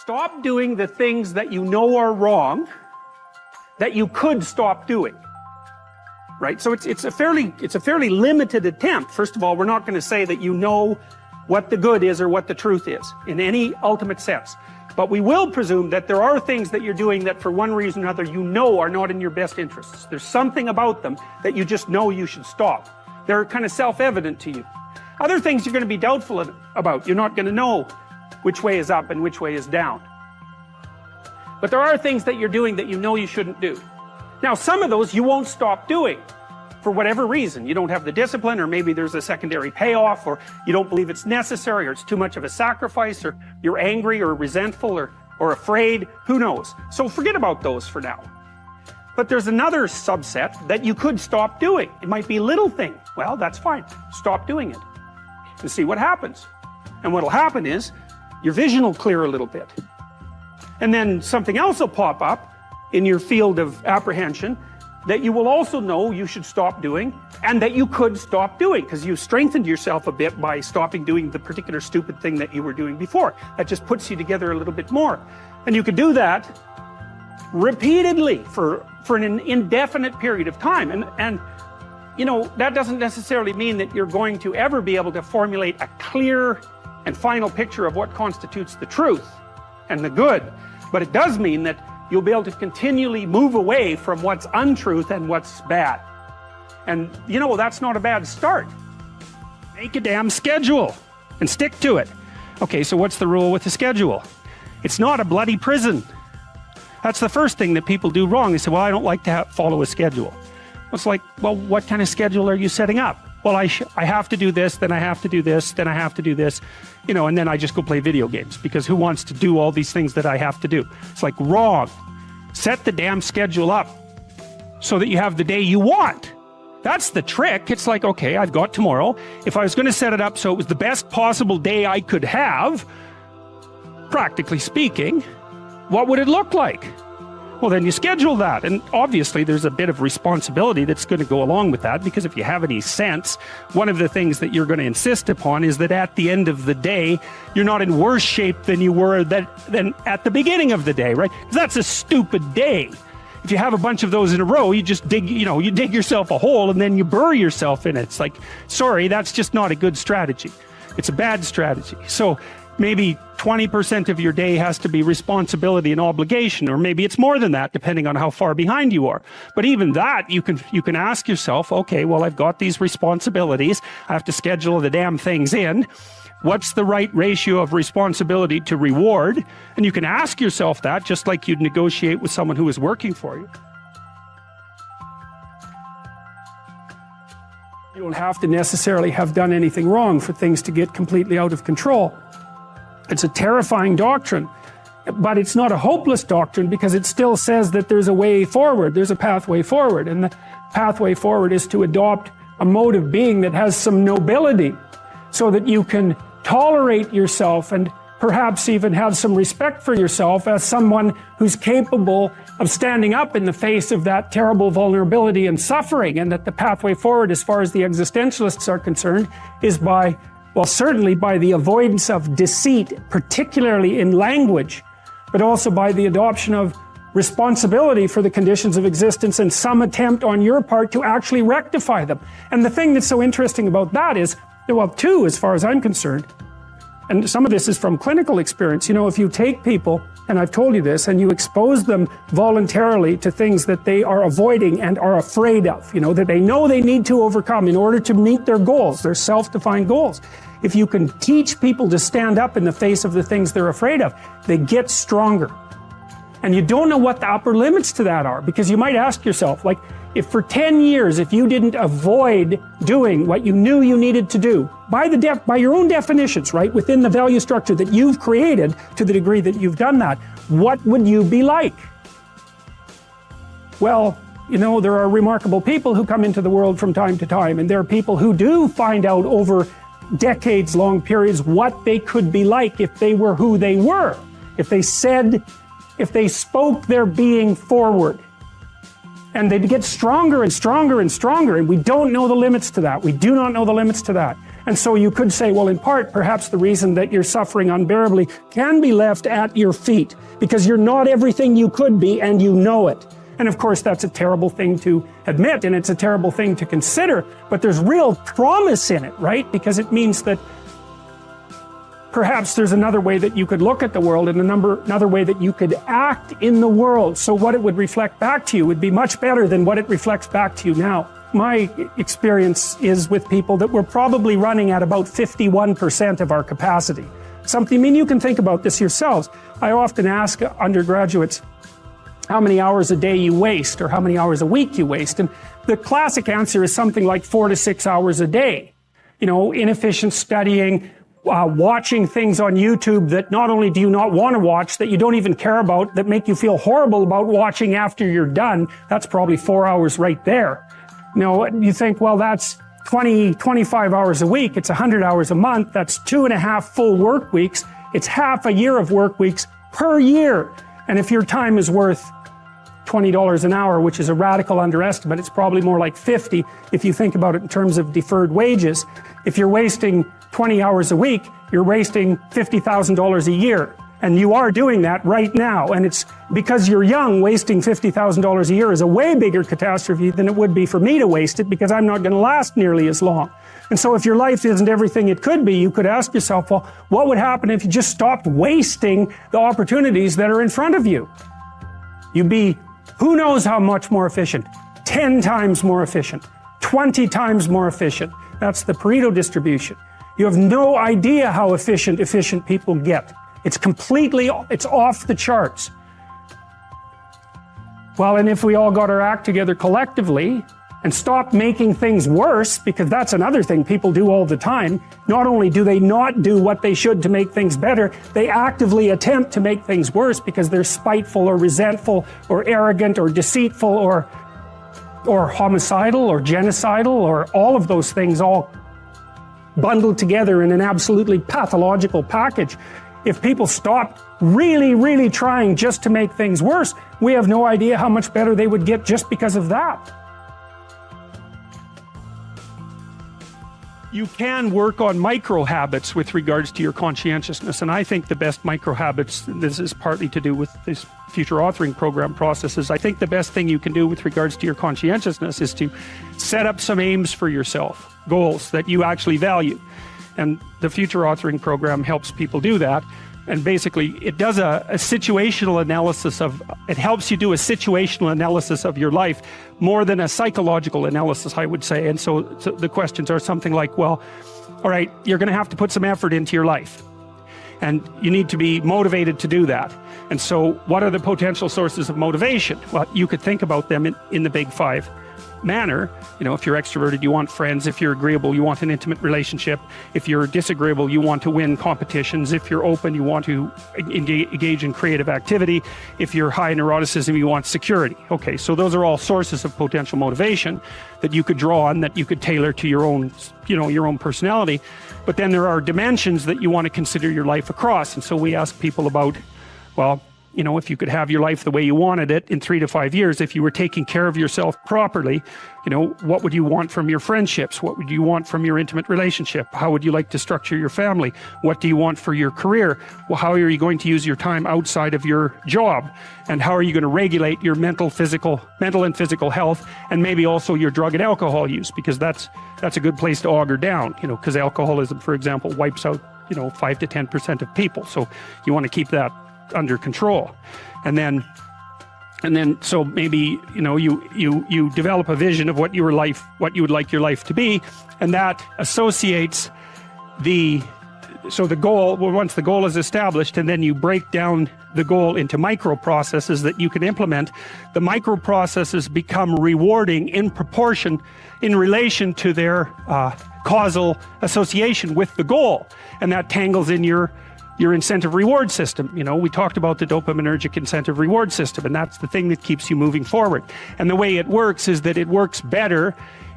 Stop doing the things that you know are wrong that you could stop doing. Right? So it's a fairly limited attempt. First of all, we're not going to say that you know what the good is or what the truth is in any ultimate sense. But we will presume that there are things that you're doing that for one reason or another you know are not in your best interests. There's something about them that you just know you should stop. They're kind of self-evident to you. Other things you're going to be doubtful about. You're not going to know which way is up and which way is down. But there are things that you're doing that you know you shouldn't do. Now, some of those you won't stop doing for whatever reason. You don't have the discipline, or maybe there's a secondary payoff, or you don't believe it's necessary, or it's too much of a sacrifice, or you're angry or resentful or afraid. Who knows? So forget about those for now. But there's another subset that you could stop doing. It might be a little thing. Well, that's fine. Stop doing it and see what happens. And what'll happen is your vision will clear a little bit. And then something else will pop up in your field of apprehension that you will also know you should stop doing, and that you could stop doing, because you strengthened yourself a bit by stopping doing the particular stupid thing that you were doing before. That just puts you together a little bit more. And you could do that repeatedly for an indefinite period of time. And you know, that doesn't necessarily mean that you're going to ever be able to formulate a clear and final picture of what constitutes the truth and the good. But it does mean that you'll be able to continually move away from what's untruth and what's bad. And you know, that's not a bad start. Make a damn schedule and stick to it. Okay, so what's the rule with the schedule? It's not a bloody prison. That's the first thing that people do wrong. They say, well, I don't like to follow a schedule. It's like, well, what kind of schedule are you setting up? Well, I have to do this, then I have to do this, then I have to do this, you know, and then I just go play video games, because who wants to do all these things that I have to do? It's like, wrong. Set the damn schedule up so that you have the day you want. That's the trick. It's like, okay, I've got tomorrow. If I was going to set it up so it was the best possible day I could have, practically speaking, what would it look like? Well, then you schedule that, and obviously there's a bit of responsibility that's going to go along with that, because if you have any sense, one of the things that you're going to insist upon is that at the end of the day, you're not in worse shape than you were than at the beginning of the day, right? Because that's a stupid day. If you have a bunch of those in a row, you just dig, you know, you dig yourself a hole and then you bury yourself in it. It's like, sorry, that's just not a good strategy. It's a bad strategy. So maybe 20% of your day has to be responsibility and obligation, or maybe it's more than that, depending on how far behind you are. But even that, you can ask yourself, okay, well, I've got these responsibilities. I have to schedule the damn things in. What's the right ratio of responsibility to reward? And you can ask yourself that, just like you'd negotiate with someone who is working for you. You don't have to necessarily have done anything wrong for things to get completely out of control. It's a terrifying doctrine, but it's not a hopeless doctrine, because it still says that there's a way forward, there's a pathway forward, and the pathway forward is to adopt a mode of being that has some nobility, so that you can tolerate yourself and perhaps even have some respect for yourself as someone who's capable of standing up in the face of that terrible vulnerability and suffering, and that the pathway forward, as far as the existentialists are concerned, is by, well, certainly by the avoidance of deceit, particularly in language, but also by the adoption of responsibility for the conditions of existence and some attempt on your part to actually rectify them. And the thing that's so interesting about that is, well, two, as far as I'm concerned, and some of this is from clinical experience, you know, if you take people, and I've told you this, and you expose them voluntarily to things that they are avoiding and are afraid of, you know, that they know they need to overcome in order to meet their goals, their self-defined goals. If you can teach people to stand up in the face of the things they're afraid of, they get stronger. And you don't know what the upper limits to that are, because you might ask yourself, like, if for 10 years, if you didn't avoid doing what you knew you needed to do, by your own definitions, right, within the value structure that you've created, to the degree that you've done that, what would you be like? Well, you know, there are remarkable people who come into the world from time to time, and there are people who do find out over decades-long periods what they could be like if they were who they were, if they spoke their being forward. And they'd get stronger and stronger and stronger, and we don't know the limits to that. We do not know the limits to that. And so you could say, well, in part, perhaps the reason that you're suffering unbearably can be left at your feet, because you're not everything you could be and you know it. And of course, that's a terrible thing to admit, and it's a terrible thing to consider, but there's real promise in it, right? Because it means that perhaps there's another way that you could look at the world and another way that you could act in the world. So what it would reflect back to you would be much better than what it reflects back to you now. My experience is with people that we're probably running at about 51% of our capacity. I mean, you can think about this yourselves. I often ask undergraduates how many hours a day you waste or how many hours a week you waste. And the classic answer is something like 4 to 6 hours a day. You know, inefficient studying, watching things on YouTube that not only do you not want to watch, that you don't even care about, that make you feel horrible about watching after you're done. That's probably 4 hours right there. You know, you think, well, that's 25 hours a week. It's 100 hours a month. That's 2.5 full work weeks. It's half a year of work weeks per year. And if your time is worth $20 an hour, which is a radical underestimate, it's probably more like 50 if you think about it in terms of deferred wages. If you're wasting 20 hours a week, you're wasting $50,000 a year. And you are doing that right now. And it's because you're young, wasting $50,000 a year is a way bigger catastrophe than it would be for me to waste it, because I'm not going to last nearly as long. And so if your life isn't everything it could be, you could ask yourself, well, what would happen if you just stopped wasting the opportunities that are in front of you? You'd be, who knows how much more efficient? 10 times more efficient, 20 times more efficient. That's the Pareto distribution. You have no idea how efficient people get. It's off the charts. Well, and if we all got our act together collectively and stopped making things worse, because that's another thing people do all the time, not only do they not do what they should to make things better, they actively attempt to make things worse because they're spiteful or resentful or arrogant or deceitful or homicidal or genocidal or all of those things all bundled together in an absolutely pathological package. If people stopped really, really trying just to make things worse, we have no idea how much better they would get just because of that. You can work on micro habits with regards to your conscientiousness, and I think the best micro habits, this is partly to do with this future authoring program processes, I think the best thing you can do with regards to your conscientiousness is to set up some aims for yourself, goals that you actually value. And the future authoring program helps people do that. And basically, it does a situational analysis it helps you do a situational analysis of your life more than a psychological analysis, I would say. And so the questions are something like, well, all right, you're going to have to put some effort into your life. And you need to be motivated to do that. And so what are the potential sources of motivation? Well, you could think about them in the big five manner. You know, if you're extroverted, you want friends. If you're agreeable, you want an intimate relationship. If you're disagreeable, you want to win competitions. If you're open, you want to engage in creative activity. If you're high neuroticism, you want security. Okay, so those are all sources of potential motivation that you could draw on, that you could tailor to your own, your own personality. But then there are dimensions that you want to consider your life across. And so we ask people about, well, if you could have your life the way you wanted it in 3 to 5 years, if you were taking care of yourself properly, what would you want from your friendships? What would you want from your intimate relationship? How would you like to structure your family? What do you want for your career? Well, how are you going to use your time outside of your job? And how are you going to regulate your mental and physical health, and maybe also your drug and alcohol use? Because that's a good place to auger down, because alcoholism, for example, wipes out, 5 to 10% of people. So you want to keep that under control. And then so maybe you develop a vision of what you would like your life to be, and that associates the goal. Well, once the goal is established, and then you break down the goal into micro processes that you can implement, the micro processes become rewarding in proportion, in relation to their causal association with the goal, and that tangles in your incentive reward system. We talked about the dopaminergic incentive reward system, and that's the thing that keeps you moving forward. And the way it works is that it works better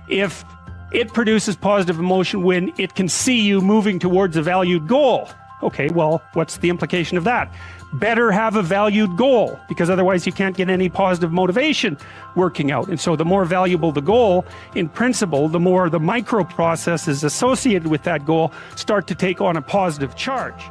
if it produces positive emotion when it can see you moving towards a valued goal. Okay, well, what's the implication of that? Better have a valued goal, because otherwise you can't get any positive motivation working out. And so the more valuable the goal, in principle, the more the micro processes associated with that goal start to take on a positive charge.